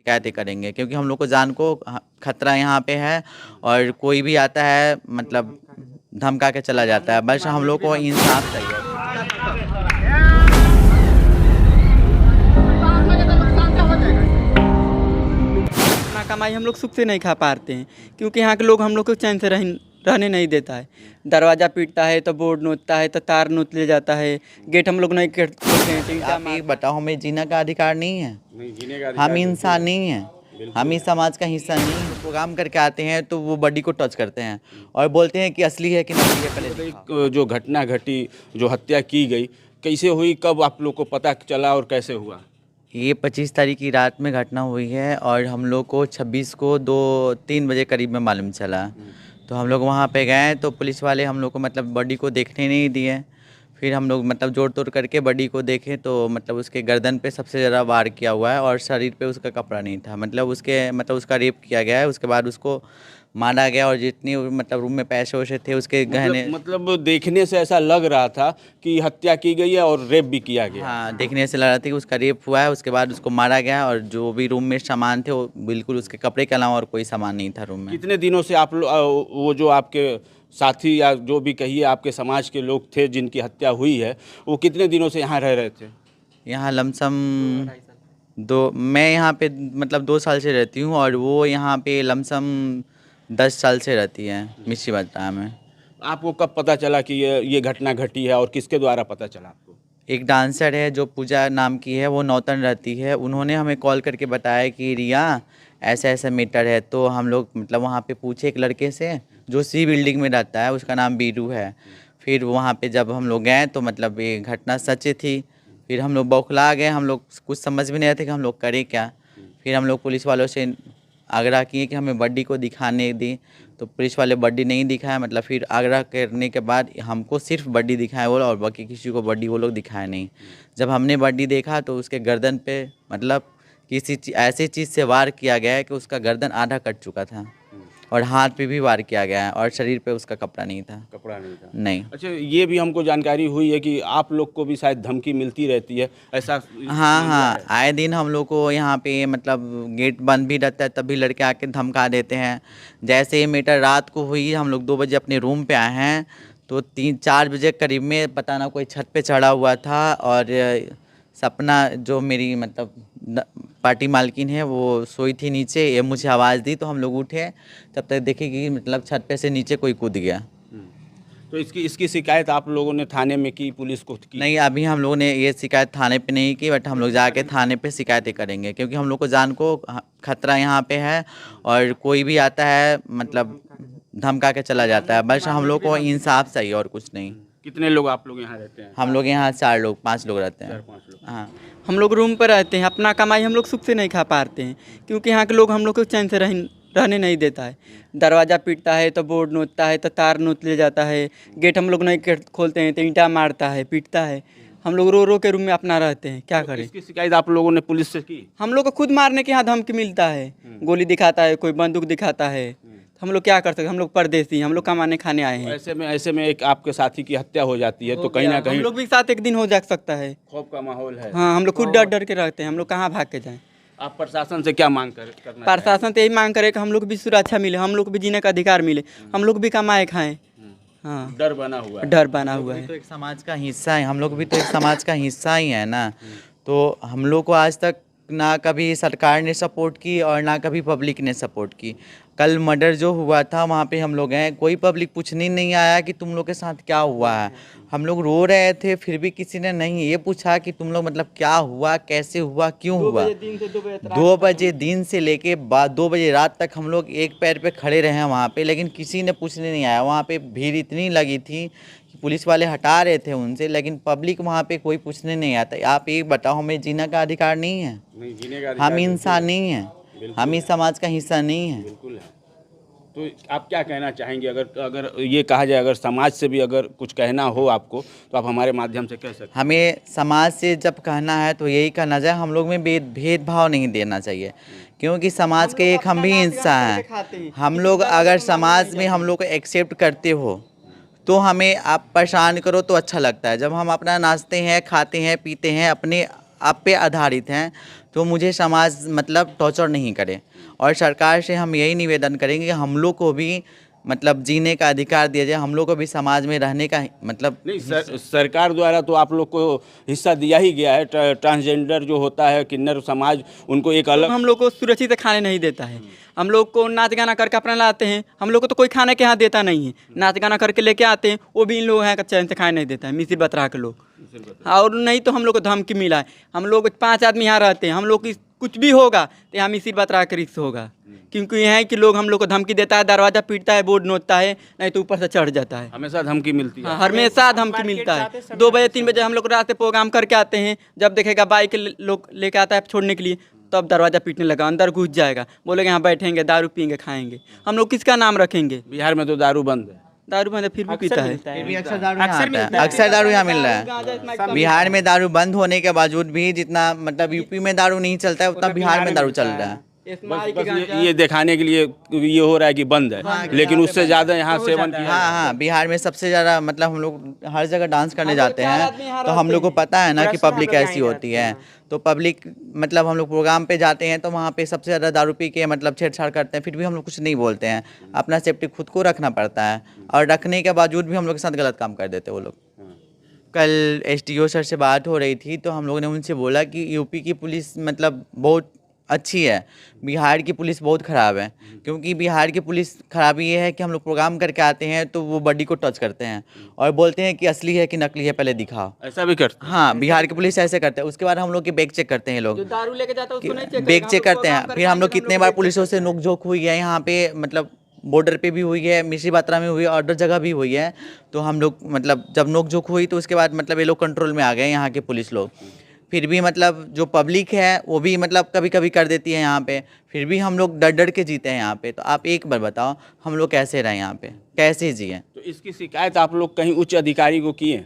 शिकायतें करेंगे, क्योंकि हम लोग को जान को खतरा यहाँ पे है और कोई भी आता है मतलब धमका के चला जाता है। बस हम लोग को इंसाफ चाहिए। अपना कमाई हम लोग सुख से नहीं खा पाते हैं, क्योंकि यहाँ के लोग हम लोग को चैन से रहने नहीं देता है। दरवाज़ा पीटता है तो बोर्ड नोचता है तो तार नोच ले जाता है, गेट हम लोग नहीं खोलते हैं तो ईंटा आप ये बताओ, हमें जीने का अधिकार नहीं है? हम इंसान नहीं हैं, हम इस समाज का हिस्सा नहीं है। प्रोग्राम करके आते हैं तो वो बॉडी को टच करते हैं और बोलते हैं कि असली है कि नकली है। पहले एक जो घटना घटी, जो हत्या की गई, कैसे हुई, कब आप लोग को पता चला और कैसे हुआ? ये 25 तारीख की रात में घटना हुई है और हम लोग को 26 को 2-3 बजे करीब में मालूम चला। तो हम लोग वहाँ पे गए तो पुलिस वाले हम लोग को मतलब बॉडी को देखने नहीं दिए। फिर हम लोग मतलब जोड़ तोड़ करके बॉडी को देखे तो मतलब उसके गर्दन पे सबसे ज़्यादा वार किया हुआ है और शरीर पे उसका कपड़ा नहीं था। मतलब उसका रेप किया गया है। उसके बाद उसको मारा गया और जितनी मतलब रूम में पैसे वैसे थे उसके गहने मतलब देखने से ऐसा लग रहा था कि हत्या की गई है और रेप भी किया गया। हाँ, देखने से लग रहा था कि उसका रेप हुआ है। उसके बाद उसको मारा गया और जो भी रूम में सामान थे वो बिल्कुल उसके कपड़े के अलावा और कोई सामान नहीं था रूम में। कितने दिनों से आप वो जो आपके साथी या जो भी कहिए आपके समाज के लोग थे जिनकी हत्या हुई है, वो कितने दिनों से यहाँ रह रहे थे? यहाँ लमसम मैं यहाँ पे मतलब 2 साल से रहती हूँ और वो यहाँ पे लमसम 10 साल से रहती है मिश्री बाजार में। आपको कब पता चला कि ये घटना घटी है और किसके द्वारा पता चला आपको? एक डांसर है जो पूजा नाम की है, वो नौतन रहती है। उन्होंने हमें कॉल करके बताया कि रिया ऐसा ऐसा मैटर है। तो हम लोग मतलब वहाँ पे पूछे एक लड़के से जो सी बिल्डिंग में रहता है, उसका नाम बीरू है। फिर वहाँ पे जब हम लोग गए तो मतलब ये घटना सच थी। फिर हम लोग बौखला गए, हम लोग कुछ समझ भी नहीं रहे थे कि हम लोग करें क्या। फिर हम लोग पुलिस वालों से आग्रह किए कि हमें बॉडी को दिखाने दी, तो पुलिस वाले बॉडी नहीं दिखाया। मतलब फिर आग्रह करने के बाद हमको सिर्फ बॉडी दिखाया वो, और बाकी किसी को बॉडी वो लोग दिखाए नहीं। जब हमने बॉडी देखा तो उसके गर्दन पे मतलब किसी ऐसी चीज़ से वार किया गया है कि उसका गर्दन आधा कट चुका था और हाथ पे भी वार किया गया है और शरीर पे उसका कपड़ा नहीं था। कपड़ा नहीं था? नहीं। अच्छा, ये भी हमको जानकारी हुई है कि आप लोग को भी शायद धमकी मिलती रहती है, ऐसा? हाँ, आए दिन हम लोग को यहाँ पे मतलब गेट बंद भी रहता है तब भी लड़के आके धमका देते हैं। जैसे ये मैटर रात को हुई, हम लोग 2 बजे अपने रूम पे आए हैं तो 3-4 बजे करीब में पता ना कोई छत पे चढ़ा हुआ था और सपना जो मेरी मतलब पार्टी मालकिन है वो सोई थी नीचे। ये मुझे आवाज़ दी तो हम लोग उठे, तब तक देखे कि मतलब छत पे से नीचे कोई कूद गया। तो इसकी शिकायत आप लोगों ने थाने में की, पुलिस को की? नहीं, अभी हम लोगों ने ये शिकायत थाने पे नहीं की, बट हम लोग जाके थाने पे शिकायतें करेंगे, क्योंकि हम लोग को जान को खतरा यहाँ पे है और कोई भी आता है मतलब धमका के चला जाता है। बस हम लोग को इंसाफ चाहिए और कुछ नहीं। कितने लोग आप लोग यहाँ रहते हैं? हम लोग यहाँ 4-5 लोग रहते हैं। 4-5 लोग। हाँ, हम लोग रूम पर रहते हैं। अपना कमाई हम लोग सुख से नहीं खा पाते हैं, क्योंकि यहाँ के लोग हम लोग को चैन से रहने नहीं देता है। दरवाज़ा पीटता है तो बोर्ड नोचता है तो तार नोच ले जाता है, गेट हम लोग नहीं खोलते हैं तो ईंटा मारता है, पीटता है। हम लोग रो रो के रूम में अपना रहते हैं, क्या करें। इसकी शिकायत आप लोगों ने पुलिस से की? हम लोग को खुद मारने के यहाँ धमकी मिलता है, गोली दिखाता है, कोई बंदूक दिखाता है। हम लोग क्या कर सकते हैं, हम लोग परदेसी, हम लोग कमाने खाने आए हैं। ऐसे में एक आपके साथी की हत्या हो जाती है तो कहीं ना कहीं हम लोग भी साथ एक दिन हो जा सकता है। खौफ का माहौल है। हाँ, हम लोग खुद डर डर के रहते हैं, हम लोग कहाँ भाग के जाएं। आप प्रशासन से क्या मांग करना प्रशासन से यही मांग करे कि हम लोग भी सुरक्षा मिले, हम लोग भी जीने का अधिकार मिले, हम लोग भी कमाए खाएं। हाँ, डर बना हुआ है? डर बना हुआ है। तो एक समाज का हिस्सा है, हम लोग भी तो एक समाज का हिस्सा ही है ना। तो हम लोग को आज तक ना कभी सरकार ने सपोर्ट की और ना कभी पब्लिक ने सपोर्ट की। कल मर्डर जो हुआ था वहाँ पे हम लोग गए, कोई पब्लिक पूछने नहीं आया कि तुम लोग के साथ क्या हुआ है। हम लोग रो रहे थे, फिर भी किसी ने नहीं ये पूछा कि तुम लोग मतलब क्या हुआ, कैसे हुआ, क्यों हुआ। 2 बजे दिन से लेके बाद 2 बजे रात तक हम लोग एक पैर पे खड़े रहे हैं वहाँ पे, लेकिन किसी ने पूछने नहीं आया। वहाँ पे भीड़ इतनी लगी थी कि पुलिस वाले हटा रहे थे उनसे, लेकिन पब्लिक वहाँ पे कोई पूछने नहीं आता। आप एक बताओ, हमें जीने का अधिकार नहीं है? नहीं, जीने का अधिकार हम इंसान नहीं हैं, हम इस समाज का हिस्सा नहीं हैं। बिल्कुल है। तो आप क्या कहना चाहेंगे, अगर ये कहा जाए, अगर समाज से भी अगर कुछ कहना हो आपको तो आप हमारे माध्यम से कह सकते हैं? हमें समाज से जब कहना है तो यही कहना चाहिए, हम लोग में भेदभाव नहीं देना चाहिए, क्योंकि समाज के एक हम भी हिस्सा हैं। हम लोग अगर समाज में हम लोग को एक्सेप्ट करते हो तो हमें आप परेशान करो तो अच्छा लगता है। जब हम अपना नाचते हैं, खाते हैं, पीते हैं, अपने आप पे आधारित हैं, तो मुझे समाज मतलब टॉर्चर नहीं करे। और सरकार से हम यही निवेदन करेंगे कि हम लोग को भी मतलब जीने का अधिकार दिया जाए, हम लोग को भी समाज में रहने का मतलब नहीं सरकार द्वारा तो आप लोग को हिस्सा दिया ही गया है। ट्रांसजेंडर जो होता है किन्नर समाज, उनको एक अलग हम लोग को सुरक्षित से खाने नहीं देता है। हम लोग को नाच गाना करके अपना लाते हैं, हम लोग को तो कोई खाने के यहाँ देता नहीं है। नाच गाना करके लेके आते हैं, वो भी इन लोग हैं चैन से खाने नहीं देता है, मिसिर बतरा के लोग। और नहीं तो हम लोग को धमकी मिला है। हम लोग 5 आदमी यहाँ रहते हैं, हम लोग की कुछ भी होगा तो यहाँ मिसिर बतरा के रिस्क होगा, क्योंकि यहाँ कि लोग हम लोग को धमकी देता है, दरवाज़ा पीटता है, बोर्ड नोचता है, नहीं तो ऊपर से चढ़ जाता है। हमेशा धमकी मिलती है। हाँ, हमेशा धमकी मिलता है। 2 बजे 3 बजे हम लोग रात से प्रोग्राम करके आते हैं, जब देखेगा बाइक लोग लेके आता है छोड़ने के लिए, तब दरवाज़ा पीटने लगा, अंदर घुस जाएगा, बोलेगा यहाँ बैठेंगे, दारू पियेंगे, खाएंगे। हम लोग किसका नाम रखेंगे? बिहार में तो दारू बंद है। दारू बंद है, फिर भी पीता है। फिर भी अक्सर दारू यहाँ आता है, अक्सर दारू यहाँ मिल रहा है। बिहार में दारू बंद होने के बावजूद भी जितना मतलब यूपी में दारू नहीं चलता है, उतना बिहार में दारू चल रहा है। बस ये दिखाने के लिए ये हो रहा है कि बंद है, लेकिन उससे ज़्यादा यहाँ सेवन किया। हाँ, बिहार में सबसे ज़्यादा मतलब हम लोग हर जगह डांस करने जाते हैं, तो हम लोग को पता है ना कि पब्लिक ऐसी होती है। तो पब्लिक मतलब हम लोग प्रोग्राम पे जाते हैं तो वहाँ पे सबसे ज़्यादा दारू पी के मतलब छेड़छाड़ करते हैं, फिर भी हम लोग कुछ नहीं बोलते हैं। अपना सेफ्टी खुद को रखना पड़ता है, और रखने के बावजूद भी हम लोग के साथ गलत काम कर देते हैं वो लोग। कल एसडीओ सर से बात हो रही थी, तो हम लोगों ने उनसे बोला कि यूपी की पुलिस मतलब बहुत अच्छी है, बिहार की पुलिस बहुत ख़राब है। क्योंकि बिहार की पुलिस खराबी ये है कि हम लोग प्रोग्राम करके आते हैं तो वो बॉडी को टच करते हैं और बोलते हैं कि असली है कि नकली है, पहले दिखाओ। ऐसा भी करते हैं? हाँ, बिहार की पुलिस ऐसे करते हैं। उसके बाद हम लोग के बैग चेक करते हैं, लोग दारू लेके जाता है उसको नहीं चेक बैग चेक करते हैं। फिर हम लोग कितने बार पुलिसों से नोकझोंक हुई है यहाँ पे, मतलब बॉर्डर पे भी हुई है, मिश्री बात्रा में हुई है, और अदर जगह भी हुई है। तो हम लोग मतलब जब नोकझोंक हुई तो उसके बाद मतलब ये लोग कंट्रोल में आ गए यहाँ के पुलिस लोग। फिर भी मतलब जो पब्लिक है वो भी मतलब कभी कभी कर देती है यहाँ पे, फिर भी हम लोग डर डर के जीते हैं यहाँ पे। तो आप एक बार बताओ हम लोग कैसे रहें यहाँ पे, कैसे जिए? तो इसकी शिकायत आप लोग कहीं उच्च अधिकारी को किए?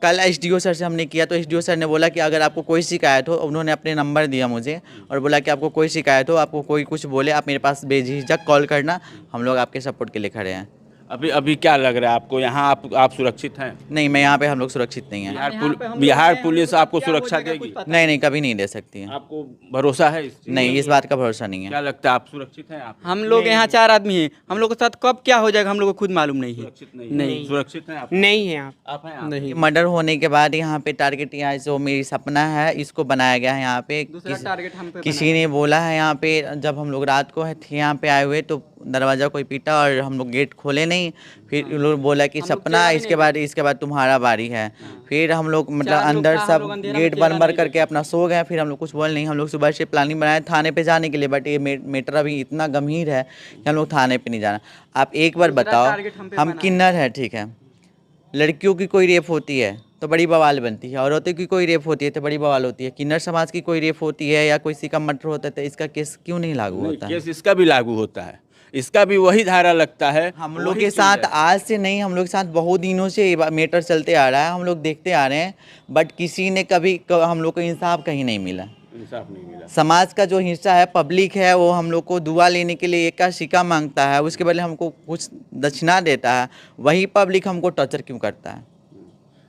कल एसडीओ सर से हमने किया, तो एसडीओ सर ने बोला कि अगर आपको कोई शिकायत हो, उन्होंने अपने नंबर दिया मुझे और बोला कि आपको कोई शिकायत हो, आपको कोई कुछ बोले, आप मेरे पास बेझिझक कॉल करना, हम लोग आपके सपोर्ट के लिए खड़े हैं। अभी क्या लग रहा है आपको, यहाँ आप सुरक्षित हैं? नहीं, मैं यहाँ पे हम लोग सुरक्षित नहीं हैं। बिहार पुलिस आपको सुरक्षा देगी? नहीं, कभी नहीं दे सकती है। आपको भरोसा है नहीं, इस बात का भरोसा नहीं है। क्या लगता है आप सुरक्षित हैं? आप हम लोग यहाँ 4 आदमी हैं, हम लोग के साथ कब क्या हो जाएगा हम लोग को खुद मालूम नहीं है। नहीं सुरक्षित हैं आप? नहीं है आप हैं? नहीं। मर्डर होने के बाद यहाँ पे टारगेट, यहाँ जो मेरी सपना है इसको बनाया गया है यहाँ पे। दूसरा टारगेट हम पे किसी ने बोला है यहाँ पे, जब हम लोग रात को थे यहाँ पे आए हुए तो दरवाज़ा कोई पीटा और हम लोग गेट खोले नहीं। फिर लोग बोला कि सपना, इसके बाद तुम्हारा बारी है। फिर हम लोग मतलब अंदर सब गेट बंद करके अपना सो गए। फिर हम लोग कुछ बोल नहीं, हम लोग सुबह से प्लानिंग बनाए थाने पे जाने के लिए, बट ये मैटर अभी इतना गंभीर है कि हम लोग थाने पे नहीं जाना। आप एक बार बताओ, हम किन्नर है, ठीक है, लड़कियों की कोई रेप होती है तो बड़ी बवाल बनती है, औरतों की कोई रेप होती है तो बड़ी बवाल होती है। किन्नर समाज की कोई रेप होती है या कोई का मर्डर होता है तो इसका केस क्यों नहीं लागू होता है? केस इसका भी लागू होता है, इसका भी वही धारा लगता है। हम लोग के साथ आज से नहीं, हम लोग के साथ बहुत दिनों से ये मैटर चलते आ रहा है, हम लोग देखते आ रहे हैं, बट किसी ने कभी हम लोग को इंसाफ कहीं नहीं मिला। इंसाफ नहीं मिला। समाज का जो हिस्सा है, पब्लिक है, वो हम लोग को दुआ लेने के लिए एक सिक्का मांगता है, उसके बदले हमको कुछ दक्षिणा देता है। वही पब्लिक हमको टॉर्चर क्यों करता है?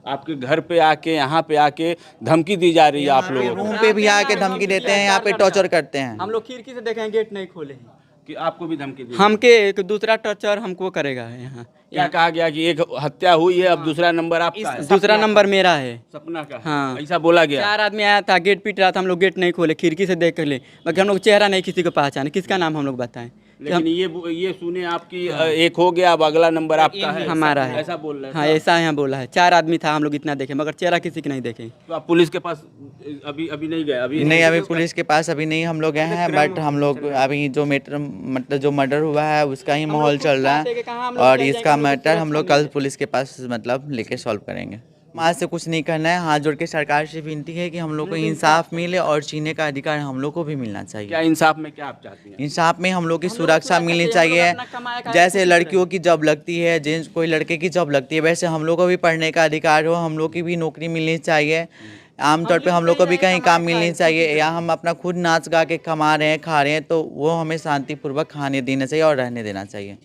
आपके घर पे आके, यहाँ पे आके धमकी दी जा रही है आप लोगों को? रूम पे भी आके धमकी देते हैं, यहाँ पे टॉर्चर करते हैं। हम लोग खिड़की से देखें, गेट नहीं खोले हैं कि आपको भी धमकी दी? हमके एक दूसरा टॉर्चर हमको करेगा यहाँ। क्या कहा गया कि एक हत्या हुई है, अब दूसरा नंबर आपका है? दूसरा नंबर मेरा है। सपना का? हाँ, ऐसा बोला गया। 4 आदमी आया था, गेट पीट रहा था, हम लोग गेट नहीं खोले, खिड़की से देख ले, बाकी हम लोग चेहरा नहीं किसी को पहचाने, किसका नाम हम लोग बताएं? लेकिन ये सुने आपकी एक हो गया, अब अगला नंबर आपका है, हमारा है, ऐसा बोल रहे हैं? हाँ, ऐसा यहाँ बोला है। 4 आदमी था, हम लोग इतना देखे, मगर चेहरा किसी की नहीं देखे। तो आप पुलिस के पास अभी नहीं गए? अभी पुलिस के पास अभी नहीं हम लोग गए हैं, बट हम लोग अभी जो मैटर मतलब जो मर्डर हुआ है उसका ही माहौल चल रहा है, और इसका मैटर हम लोग कल पुलिस के पास मतलब लेके सॉल्व करेंगे। आज से कुछ नहीं करना है, हाथ जोड़ के सरकार से विनती है कि हम लोग को इंसाफ मिले और जीने का अधिकार हम लोग को भी मिलना चाहिए। क्या इंसाफ में क्या आप चाहती हैं? इंसाफ में हम लोग की सुरक्षा मिलनी चाहिए। जैसे लड़कियों की जॉब लगती है, जेंट्स कोई लड़के की जॉब लगती है, वैसे हम लोग को भी पढ़ने का अधिकार हो, हम लोग की भी नौकरी मिलनी चाहिए। आमतौर पे हम लोग को भी कहीं काम मिलनी चाहिए, या हम अपना खुद नाच गा के कमा रहे हैं, खा रहे हैं, तो वो हमें शांतिपूर्वक खाने देना चाहिए और रहने देना चाहिए।